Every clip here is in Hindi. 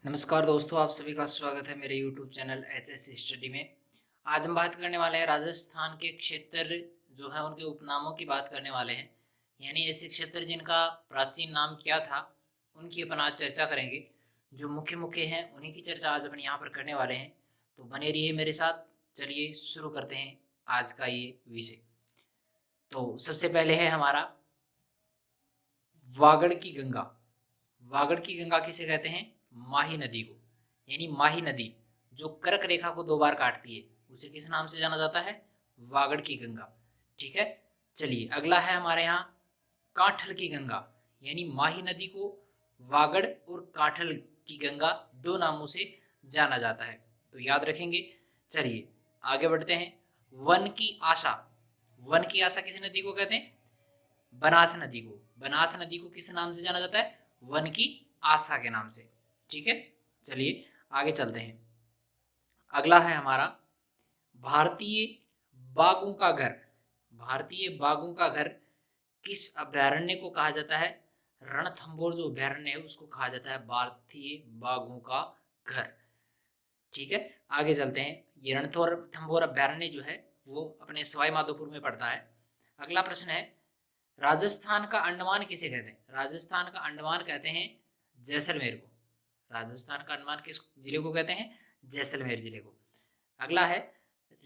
नमस्कार दोस्तों, आप सभी का स्वागत है मेरे YouTube चैनल एचएस स्टडी में। आज हम बात करने वाले हैं राजस्थान के क्षेत्र जो है उनके उपनामों की बात करने वाले हैं। यानी ऐसे क्षेत्र जिनका प्राचीन नाम क्या था, उनकी अपन आज चर्चा करेंगे। जो मुख्य मुख्य हैं उन्हीं की चर्चा आज अपन यहाँ पर करने वाले हैं। तो बने रहिए मेरे साथ। चलिए शुरू करते हैं आज का ये विषय। तो सबसे पहले है हमारा वागड़ की गंगा। वागड़ की गंगा किसे कहते हैं? माही नदी को। यानी माही नदी जो कर्क रेखा को दो बार काटती है, उसे किस नाम से जाना जाता है? वागड़ की गंगा। ठीक है। चलिए अगला है हमारे यहाँ कांठल की गंगा। यानी माही नदी को वागड़ और कांठल की गंगा दो नामों से जाना जाता है, तो याद रखेंगे। चलिए आगे बढ़ते हैं। वन की आशा। वन की आशा किस नदी को कहते हैं? बनास नदी को। बनास नदी को किस नाम से जाना जाता है? वन की आशा के नाम से। ठीक है। चलिए आगे चलते हैं। अगला है हमारा भारतीय बाघों का घर। भारतीय बाघों का घर किस अभ्यारण्य को कहा जाता है? रणथंभौर जो अभ्यारण्य है उसको कहा जाता है भारतीय बाघों का घर। ठीक है। आगे चलते हैं। ये रणथंभौर अभ्यारण्य जो है वो अपने सवाई माधोपुर में पड़ता है। अगला प्रश्न है राजस्थान का अंडमान किसे कहते हैं? राजस्थान का अंडमान कहते हैं जैसलमेर को। राजस्थान का अंडमान किस जिले को कहते हैं? जैसलमेर जिले को। अगला है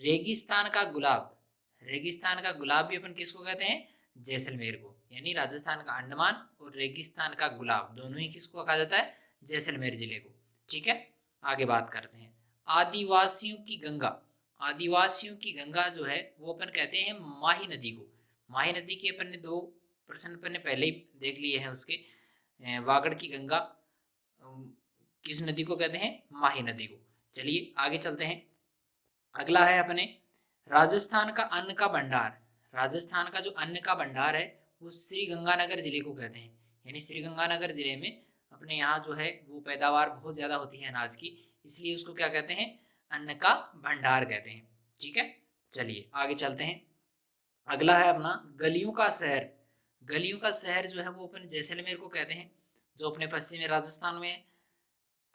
रेगिस्तान का गुलाब। रेगिस्तान का गुलाब भी अपन किसको कहते हैं? जैसलमेर को। यानी राजस्थान का अंडमान और रेगिस्तान का गुलाब दोनों ही किसको कहा जाता है? जैसलमेर जिले को। ठीक है। आगे बात करते हैं आदिवासियों की गंगा। आदिवासियों की गंगा जो है वो अपन कहते हैं माही नदी को। माही नदी के अपन ने दो प्रश्न अपन ने पहले ही देख लिए हैं उसके। वागड़ की गंगा किस नदी को कहते हैं? माही नदी को। चलिए आगे चलते हैं। अगला है अपने राजस्थान का अन्न का भंडार। राजस्थान का जो अन्न का भंडार है वो श्री गंगानगर जिले को कहते हैं। यानी श्री गंगानगर जिले में अपने यहाँ जो है वो पैदावार बहुत ज्यादा होती है अनाज की, इसलिए उसको क्या कहते हैं? अन्न का भंडार कहते हैं। ठीक है। चलिए आगे चलते हैं। अगला है अपना गलियों का शहर। गलियों का शहर जो है वो अपन जैसलमेर को कहते हैं, जो अपने पश्चिमी राजस्थान में है।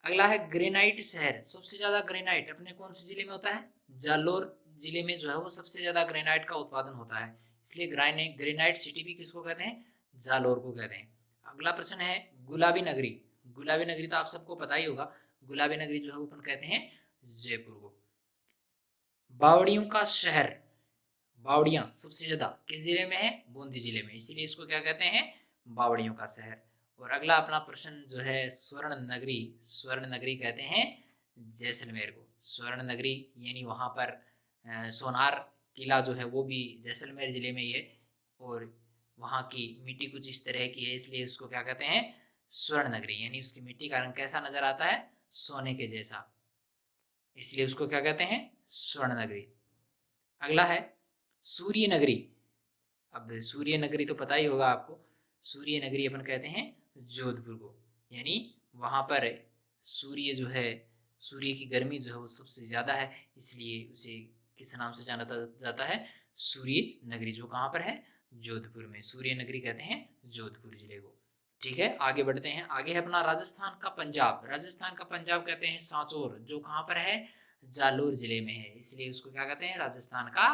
अगला है ग्रेनाइट शहर। सबसे ज्यादा ग्रेनाइट अपने कौन से जिले में होता है? जालोर जिले में जो है वो सबसे ज्यादा ग्रेनाइट का उत्पादन होता है, इसलिए ग्रेनाइट ग्रेनाइट सिटी भी किसको कहते हैं? जालोर को कहते हैं। अगला प्रश्न है गुलाबी नगरी। गुलाबी नगरी तो आप सबको पता ही होगा। गुलाबी नगरी जो है वो अपन कहते हैं जयपुर को। बावड़ियों का शहर। बावड़ियां सबसे ज्यादा किस जिले में है? बूंदी जिले में, इसीलिए इसको क्या कहते हैं? बावड़ियों का शहर। और अगला अपना प्रश्न जो है स्वर्ण नगरी। स्वर्ण नगरी कहते हैं जैसलमेर को। स्वर्ण नगरी यानी वहां पर सोनार किला जो है वो भी जैसलमेर जिले में ही है, और वहां की मिट्टी कुछ इस तरह की है, इसलिए उसको क्या कहते हैं? स्वर्ण नगरी। यानी उसकी मिट्टी का रंग कैसा नजर आता है? सोने के जैसा, इसलिए उसको क्या कहते हैं? स्वर्ण नगरी। अगला है सूर्य नगरी। अब सूर्य नगरी तो पता ही होगा आपको। सूर्य नगरी अपन कहते हैं जोधपुर को। यानी वहां पर सूर्य जो है, सूर्य की गर्मी जो है वो सबसे ज्यादा है, इसलिए उसे किस नाम से जाना जाता है? सूर्य नगरी, जो कहाँ पर है? जोधपुर में। सूर्य नगरी कहते हैं जोधपुर जिले को। ठीक है। आगे बढ़ते हैं। आगे है अपना राजस्थान का पंजाब। राजस्थान का पंजाब कहते हैं सांचौर, जो कहाँ पर है? जालोर जिले में है, इसलिए उसको क्या कहते हैं? राजस्थान का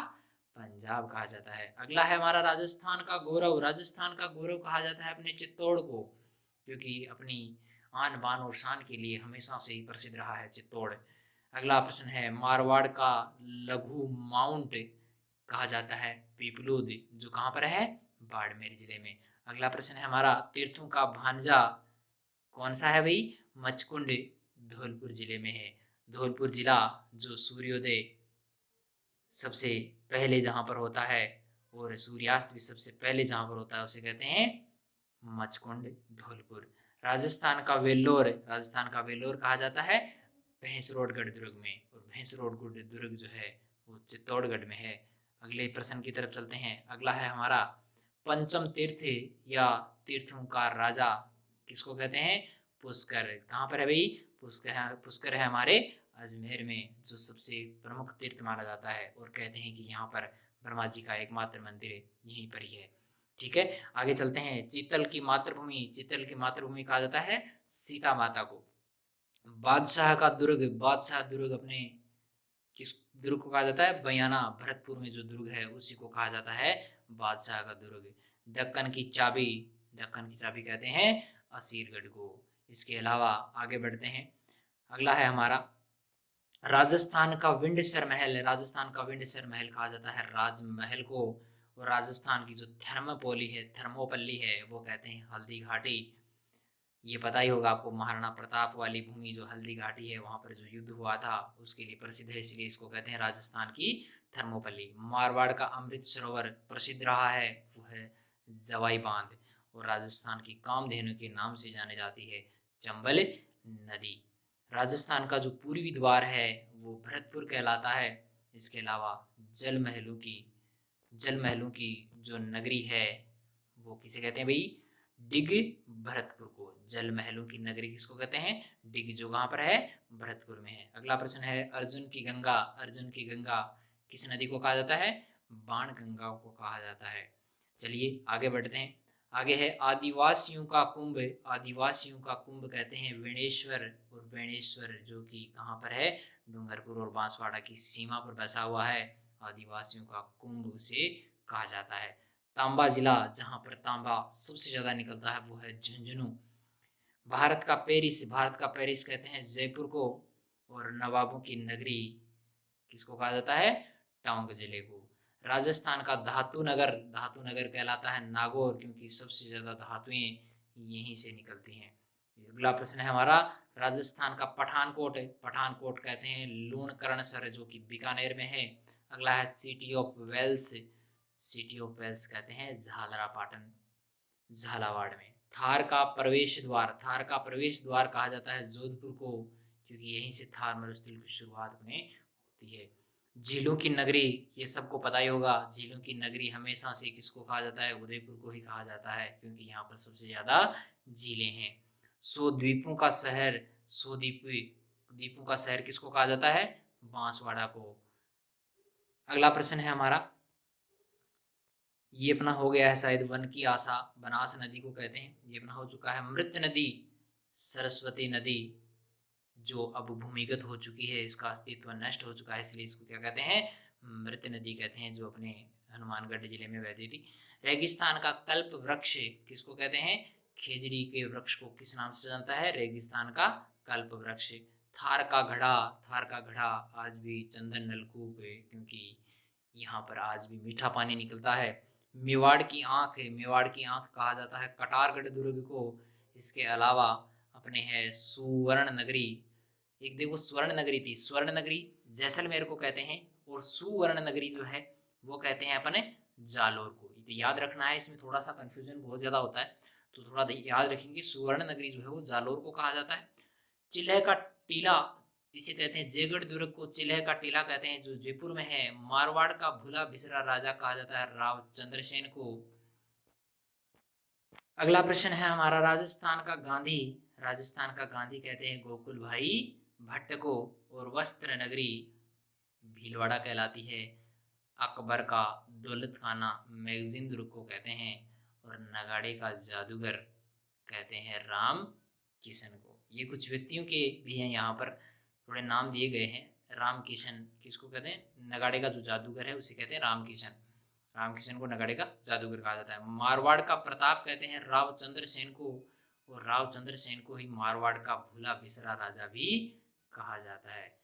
पंजाब कहा जाता है। अगला है हमारा राजस्थान का गौरव। राजस्थान का गौरव कहा जाता है अपने चित्तौड़ को, क्योंकि अपनी आन बान और शान के लिए हमेशा से ही प्रसिद्ध रहा है चित्तौड़। अगला प्रश्न है मारवाड़ का लघु माउंट कहा जाता है पीपलूद, जो कहाँ पर है? बाड़मेर जिले में। अगला प्रश्न है हमारा तीर्थों का भांजा कौन सा है भाई? मचकुंड धौलपुर जिले में है। धौलपुर जिला जो सूर्योदय सबसे पहले जहां पर होता है और सूर्यास्त भी सबसे पहले जहां पर होता है उसे कहते हैं मचकुंड धौलपुर। राजस्थान का वेल्लोर कहा जाता है भैंसरोडगढ़ दुर्ग में, और भैंसरोडगढ़ दुर्ग जो है वो चित्तौड़गढ़ में है। अगले प्रश्न की तरफ चलते हैं। अगला है हमारा पंचम तीर्थ या तीर्थों का राजा किसको कहते हैं? पुष्कर। कहाँ पर है भाई? पुष्कर। पुष्कर है हमारे अजमेर में, जो सबसे प्रमुख तीर्थ माना जाता है, और कहते हैं कि यहाँ पर ब्रह्मा जी का एकमात्र मंदिर यहीं पर ही है। ठीक है। आगे चलते हैं। चीतल की मातृभूमि। चीतल की मातृभूमि कहा जाता है सीता माता को। बादशाह का दुर्ग, बादशाह दुर्ग अपने किस दुर्ग को कहा जाता है? बयाना, भरतपुर में जो दुर्ग है उसी को कहा जाता है बादशाह का दुर्ग। दक्कन की चाबी, दक्कन की चाबी कहते हैं असीरगढ़ को। इसके अलावा आगे बढ़ते हैं, अगला है हमारा राजस्थान का विंडसर महल। राजस्थान का विंडसर महल कहा जाता है राजमहल को। और राजस्थान की जो थर्मोपोली है, थर्मोपल्ली है, वो कहते हैं हल्दी घाटी। ये पता ही होगा आपको, महाराणा प्रताप वाली भूमि जो हल्दी घाटी है, वहां पर जो युद्ध हुआ था उसके लिए प्रसिद्ध है, इसलिए इसको कहते हैं राजस्थान की थर्मोपल्ली। मारवाड़ का अमृत सरोवर प्रसिद्ध रहा है, वो है जवाई बांध। और राजस्थान की कामधेनु के नाम से जाने जाती है चंबल नदी। राजस्थान का जो पूर्वी द्वार है वो भरतपुर कहलाता है। इसके अलावा जल महलों की, जल महलों की जो नगरी है वो किसे कहते हैं भाई? डिग, भरतपुर को। जल महलों की नगरी किसको कहते हैं? डिग, जो कहाँ पर है? भरतपुर में है। अगला प्रश्न है अर्जुन की गंगा। अर्जुन की गंगा किस नदी को कहा जाता है? बाण गंगा को कहा जाता है। चलिए आगे बढ़ते हैं। आगे है आदिवासियों का कुंभ। आदिवासियों का कुंभ कहते हैं वेणेश्वर। और वेणेश्वर जो कि कहाँ पर है? डूंगरपुर और बांसवाड़ा की सीमा पर बसा हुआ है। आदिवासियों का कुंभ उसे कहा जाता है। तांबा जिला, जहां पर तांबा सबसे ज्यादा निकलता है, वो है झुंझुनू। भारत का पेरिस, भारत का पेरिस कहते हैं जयपुर को। और नवाबों की नगरी किसको कहा जाता है? टोंक जिले को। राजस्थान का धातु नगर, धातु नगर कहलाता है नागौर, क्योंकि सबसे ज्यादा धातुएं यहीं से निकलती हैं। अगला प्रश्न है हमारा राजस्थान का पठानकोट। पठानकोट कहते हैं लूणकरणसर, जो कि बीकानेर में है। अगला है city of bells. City of bells कहते हैं झालरापाटन, झालावाड़ में। थार का प्रवेश द्वार, थार का प्रवेश द्वार कहा जाता है जोधपुर को, क्योंकि यहीं से थार मरुस्थल की शुरुआत अपने होती है। झीलों की नगरी, ये सबको पता ही होगा, झीलों की नगरी हमेशा से किसको कहा जाता है? उदयपुर को ही कहा जाता है, क्योंकि यहाँ पर सबसे ज्यादा झीलें हैं। 100 द्वीपों का शहर, 100 द्वीपों का शहर किसको कहा जाता है? बांसवाड़ा को। अगला प्रश्न है हमारा, ये अपना हो गया है शायद वन की आशा, बनास नदी को कहते हैं, ये अपना हो चुका है। मृत नदी, सरस्वती नदी, जो अब भूमिगत हो चुकी है, इसका अस्तित्व नष्ट हो चुका है, इसलिए इसको क्या कहते हैं? मृत नदी कहते हैं, जो अपने हनुमानगढ़ जिले में बहती थी। रेगिस्तान का कल्प वृक्ष किसको कहते हैं? खेजड़ी के वृक्ष को किस नाम से जानता है? रेगिस्तान का कल्प वृक्ष। थार का घड़ा, थार का घड़ा आज भी चंदन नलकूप है, क्योंकि यहाँ पर आज भी मीठा पानी निकलता है। मेवाड़ की आंख है, मेवाड़ की आंख कहा जाता है कटारगढ़ दुर्ग को। इसके अलावा अपने है सुवर्ण नगरी, एक देखो स्वर्ण नगरी थी, स्वर्ण नगरी जैसलमेर को कहते हैं, और सुवर्ण नगरी जो है वो कहते हैं अपने जालोर को। तो याद रखना है, इसमें थोड़ा सा कंफ्यूजन बहुत ज्यादा होता है, तो थोड़ा याद रखेंगे। सुवर्ण नगरी जो है वो जालोर को कहा जाता है। चिल्ह का टीला, इसे कहते हैं जयगढ़ दुर्ग को चिल्ह का टीला कहते हैं, जो जयपुर में है। मारवाड़ का भूला बिसरा राजा कहा जाता है राव चंद्रसेन को। अगला प्रश्न है हमारा राजस्थान का गांधी। राजस्थान का गांधी कहते हैं गोकुल भाई भट्ट को। और वस्त्र नगरी भीलवाड़ा कहलाती है। अकबर का दौलत खाना मैगजीन दुर्ग को कहते हैं। और नगाड़े का जादूगर कहते हैं राम किशन को। ये कुछ व्यक्तियों के भी हैं, यहाँ पर थोड़े नाम दिए गए हैं। राम किशन किसको कहते हैं? नगाड़े का जो जादूगर है उसे कहते हैं राम किशन। राम किशन को नगाड़े का जादूगर कहा जाता है। मारवाड़ का प्रताप कहते हैं राव चंद्रसेन को। और राव चंद्रसेन को ही मारवाड़ का भूला बिसरा राजा भी कहा जाता है।